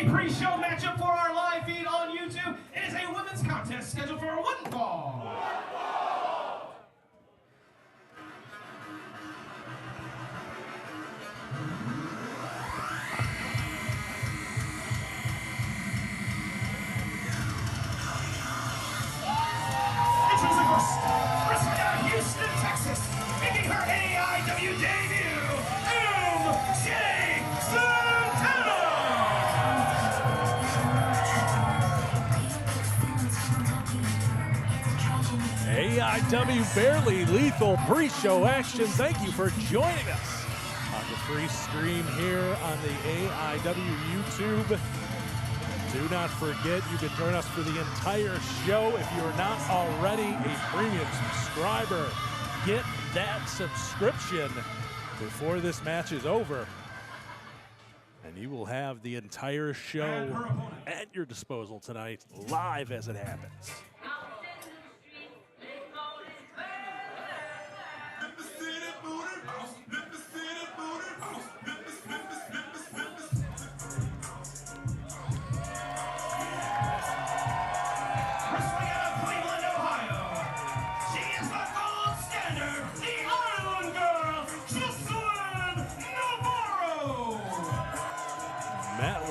a pre-show matchup for our live feed on YouTube. It is a women's contest scheduled for one fall. Introducing first, wrestling out of Houston, Texas, making her AIW debut, MJ Santana! AIW Barely Lethal pre-show action. Thank you for joining us on the free stream here on the AIW YouTube. Do not forget, you can join us for the entire show. If you're not already a premium subscriber, get that subscription before this match is over. And you will have the entire show at your disposal tonight, live as it happens.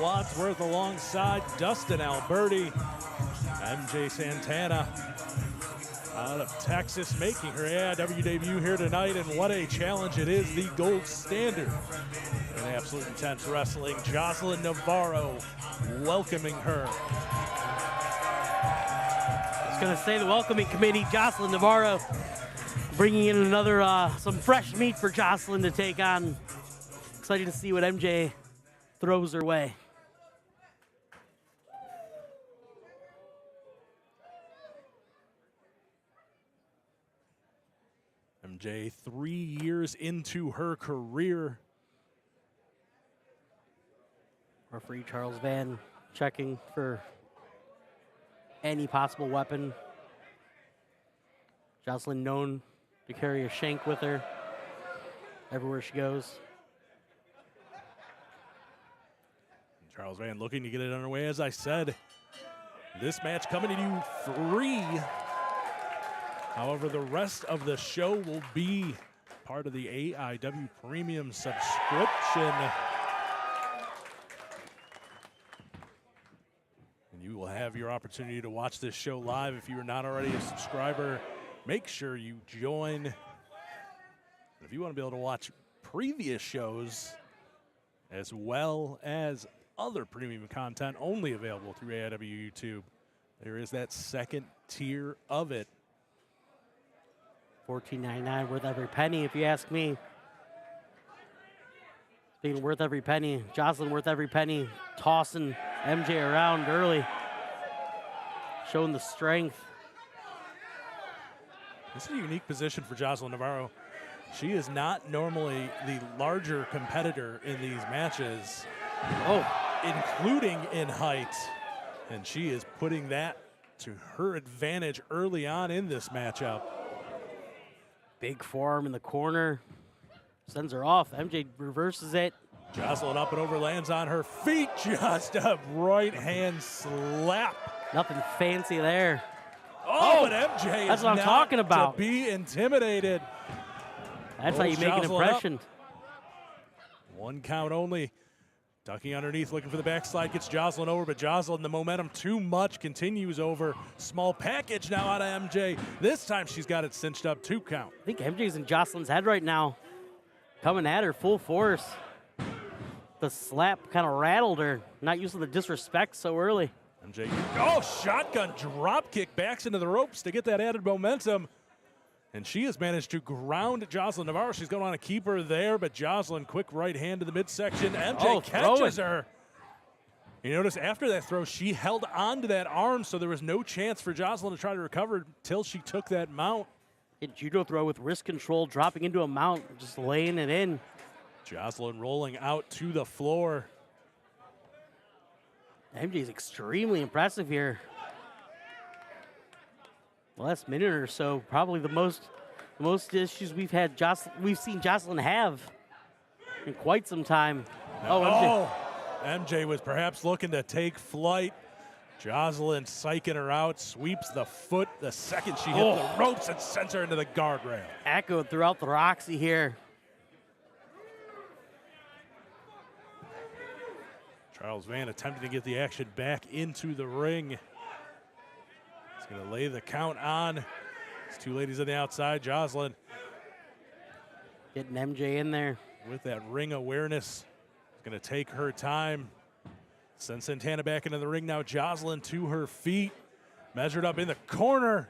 Wadsworth alongside Dustin Alberti. MJ Santana out of Texas making her AIW debut here tonight, and what a challenge it is, the gold standard in Absolute Intense Wrestling. Joseline Navarro welcoming her. I was going to say the welcoming committee, Joseline Navarro bringing in another, some fresh meat for Joseline to take on. Excited to see what MJ throws her way. MJ 3 years into her career. Referee Charles Van checking for any possible weapon. Joseline known to carry a shank with her everywhere she goes. Charles Van looking to get it underway. As I said, this match coming to you free. However, the rest of the show will be part of the AIW Premium subscription. And you will have your opportunity to watch this show live. If you are not already a subscriber, make sure you join. And if you want to be able to watch previous shows as well as other premium content only available through AIW YouTube, there is that second tier of it. $14.99, worth every penny, if you ask me. Being worth every penny. Joseline worth every penny, tossing MJ around early, showing the strength. This is a unique position for Joseline Navarro. She is not normally the larger competitor in these matches, including in height, and she is putting that to her advantage early on in this matchup. Big forearm in the corner, sends her off. MJ reverses it. Joseline up and over, lands on her feet. Just a right hand slap. Nothing fancy there. Oh, but MJ that's is what I'm not talking about. To be intimidated. That's how you make an impression. Up. One count only. Ducking underneath, looking for the backslide, gets Joseline over, but Joseline, the momentum too much, continues over. Small package now out of MJ. This time she's got it cinched up, 2 count. I think MJ's in Joseline's head right now. Coming at her full force. The slap kind of rattled her. Not using the disrespect so early. MJ, shotgun drop kick, backs into the ropes to get that added momentum. And she has managed to ground Joseline Navarro. She's going to want to keep her there, but Joseline, quick right hand to the midsection. MJ catches her. You notice after that throw, she held on to that arm, so there was no chance for Joseline to try to recover until she took that mount. A judo throw with wrist control, dropping into a mount, just laying it in. Joseline rolling out to the floor. MJ's extremely impressive here. Last minute or so, probably the most issues we've seen Joseline have in quite some time. MJ. MJ was perhaps looking to take flight. Joseline psyching her out, sweeps the foot the second she hit the ropes and sends her into the guardrail. Echoed throughout the Roxy here. Charles Van attempting to get the action back into the ring. He's going to lay the count on. There's two ladies on the outside. Joseline getting MJ in there. With that ring awareness, going to take her time. Send Santana back into the ring now. Joseline to her feet. Measured up in the corner.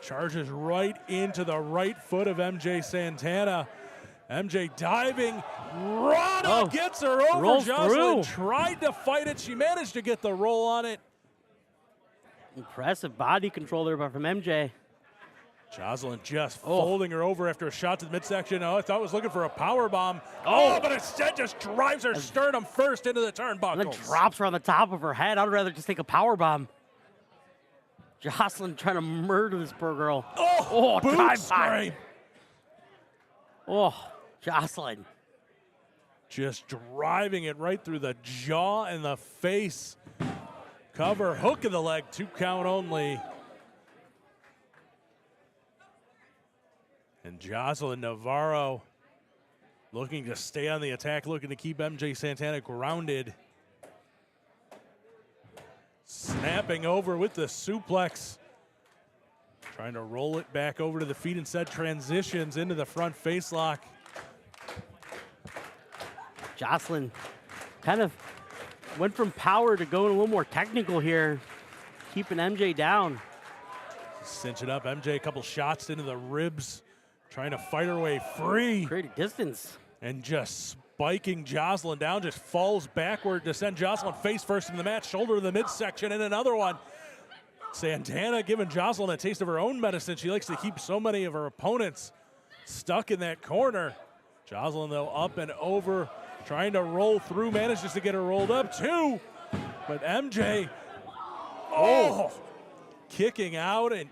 Charges right into the right foot of MJ Santana. MJ diving. Rana gets her over. Joseline tried to fight it. She managed to get the roll on it. Impressive body control there from MJ. Joseline just folding her over after a shot to the midsection. Oh, I thought was looking for a power bomb. Oh, but instead just drives her sternum first into the turnbuckles. And then drops her on the top of her head. I'd rather just take a power bomb. Joseline trying to murder this poor girl. Oh, drive scrape. Oh, Joseline. Just driving it right through the jaw and the face. Cover, hook of the leg, 2 count only. And Joseline Navarro looking to stay on the attack, looking to keep MJ Santana grounded. Snapping over with the suplex. Trying to roll it back over to the feet, instead transitions into the front face lock. Joseline kind of went from power to going a little more technical here, keeping MJ down. Cinch it up, MJ a couple shots into the ribs. Trying to fight her way free. Create a distance. And just spiking Joseline down, just falls backward to send Joseline face first in the match, shoulder to the midsection, and another one. Santana giving Joseline a taste of her own medicine. She likes to keep so many of her opponents stuck in that corner. Joseline, though, up and over, trying to roll through, manages to get her rolled up, too. But MJ, kicking out and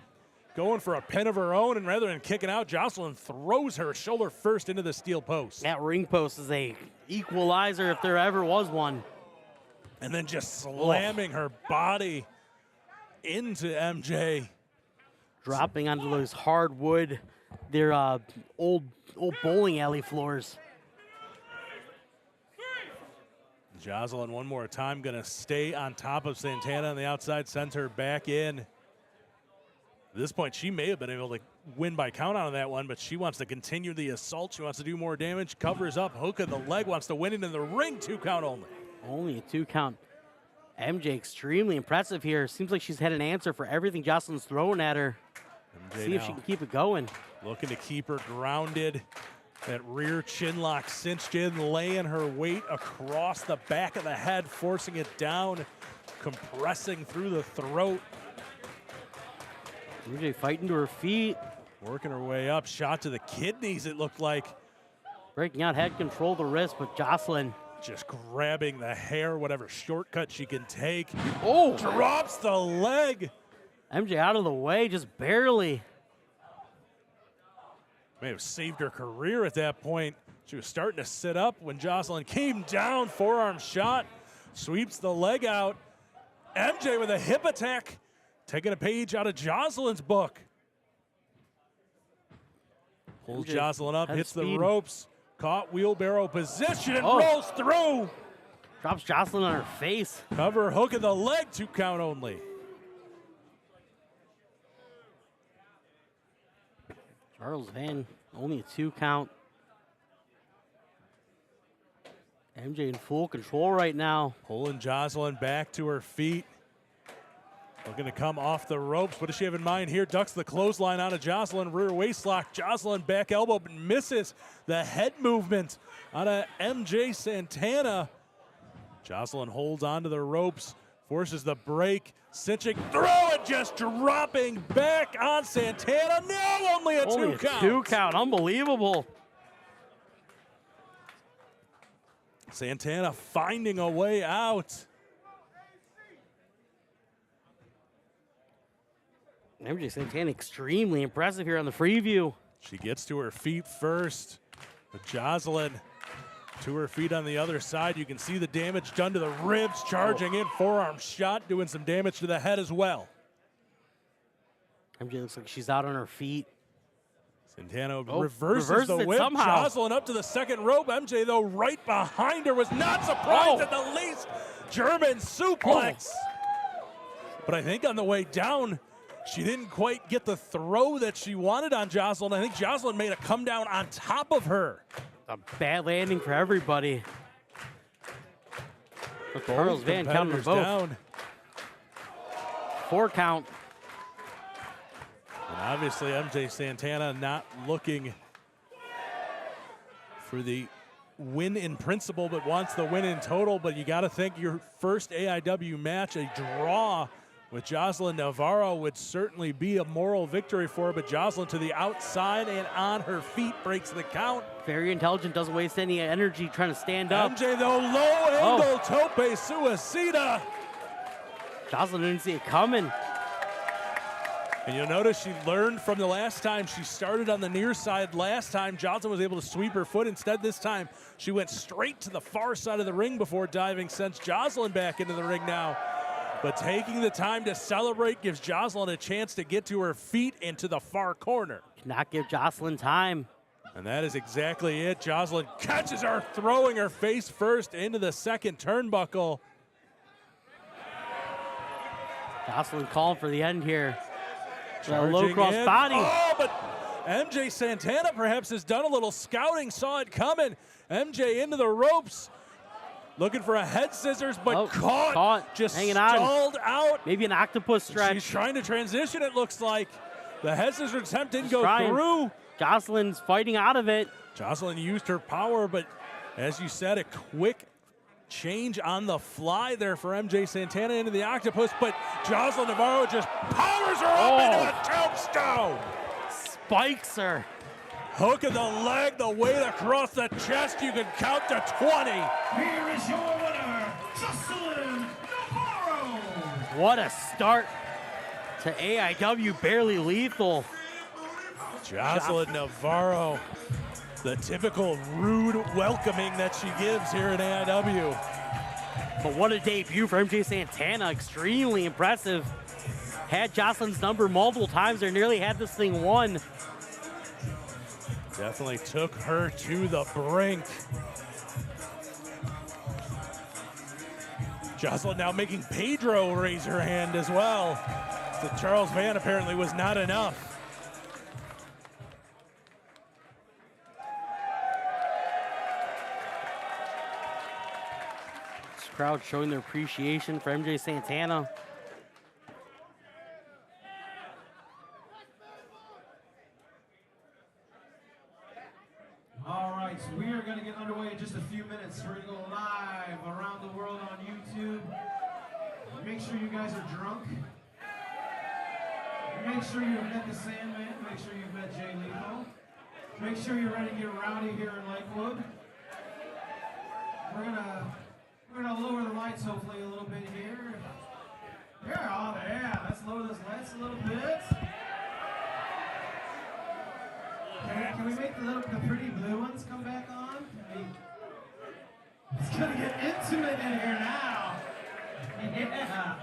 going for a pin of her own, and rather than kicking out, Joseline throws her shoulder first into the steel post. That ring post is a equalizer if there ever was one. And then just slamming her body into MJ. Dropping onto those hardwood, their old bowling alley floors. Joseline one more time gonna stay on top of Santana on the outside, sends her back in. At this point, she may have been able to win by count out on that one, but she wants to continue the assault. She wants to do more damage, covers up, hook of the leg, wants to win it in the ring, 2 count only. Only a 2 count. MJ extremely impressive here. Seems like she's had an answer for everything Joseline's throwing at her. MJ see if she can keep it going. Looking to keep her grounded. That rear chin lock cinched in, laying her weight across the back of the head, forcing it down, compressing through the throat. MJ fighting to her feet. Working her way up, shot to the kidneys, it looked like. Breaking out head control the wrist, but Joseline just grabbing the hair, whatever shortcut she can take. Oh! Drops the leg. MJ out of the way, just barely. May have saved her career at that point. She was starting to sit up when Joseline came down, forearm shot, sweeps the leg out. MJ with a hip attack, taking a page out of Joseline's book. Pulls Joseline up, hits the ropes, caught wheelbarrow position, and rolls through. Drops Joseline on her face. Cover, hook of the leg, 2 count only. Charles Van, only a 2 count. MJ in full control right now. Pulling Joseline back to her feet. Looking to come off the ropes. What does she have in mind here? Ducks the clothesline out of Joseline. Rear waist lock. Joseline back elbow, but misses the head movement out of MJ Santana. Joseline holds onto the ropes, forces the break, cinching through and just dropping back on Santana. Now only a 2 count. 2 count, unbelievable. Santana finding a way out. MJ Santana extremely impressive here on the free view. She gets to her feet first, but Joseline To her feet on the other side. You can see the damage done to the ribs, charging in, forearm shot, doing some damage to the head as well. MJ looks like she's out on her feet. Santana reverses the whip. Somehow. Joseline up to the second rope. MJ, though, right behind her, was not surprised at the least. German suplex. But I think on the way down, she didn't quite get the throw that she wanted on Joseline. I think Joseline made a come down on top of her. A bad landing for everybody. Carl's Van counting both. Down. 4 count. And obviously MJ Santana not looking for the win in principle, but wants the win in total. But you got to think your first AIW match, a draw with Joseline Navarro, would certainly be a moral victory for her. But Joseline to the outside and on her feet breaks the count. Very intelligent, doesn't waste any energy trying to stand up. MJ, though, low angle tope suicida. Joseline didn't see it coming. And you'll notice she learned from the last time. She started on the near side last time. Joseline was able to sweep her foot. Instead, this time, she went straight to the far side of the ring before diving, sends Joseline back into the ring now. But taking the time to celebrate gives Joseline a chance to get to her feet and to the far corner. Cannot give Joseline time. And that is exactly it. Joseline catches her, throwing her face first into the second turnbuckle. Joseline calling for the end here. A low Charging cross in. body. Oh, but MJ Santana perhaps has done a little scouting, saw it coming. MJ into the ropes, looking for a head scissors, but caught. Just hanging stalled out. Maybe an octopus stretch. She's trying to transition, it looks like. The head scissors attempt didn't go through. Joseline's fighting out of it. Joseline used her power, but as you said, a quick change on the fly there for MJ Santana into the octopus, but Joseline Navarro just powers her up into a tombstone. Spikes her. Hook of the leg, the weight across the chest, you can count to 20. Here is your winner, Joseline Navarro. What a start to AIW, barely lethal. Joseline Navarro, the typical rude welcoming that she gives here in AIW. But what a debut for MJ Santana, extremely impressive. Had Joseline's number multiple times there, nearly had this thing won. Definitely took her to the brink. Joseline now making Pedro raise her hand as well. So Charles Van apparently was not enough. Crowd showing their appreciation for MJ Santana. All right, so we are going to get underway in just a few minutes. We're going to go live around the world on YouTube. Make sure you guys are drunk. Make sure you've met the Sandman. Make sure you've met Jay Lethal. Make sure you're ready to get rowdy here in Lakewood. We're gonna lower the lights hopefully a little bit here. Yeah, let's lower those lights a little bit. Can we make the pretty blue ones come back on? It's gonna get intimate in here now. Yeah.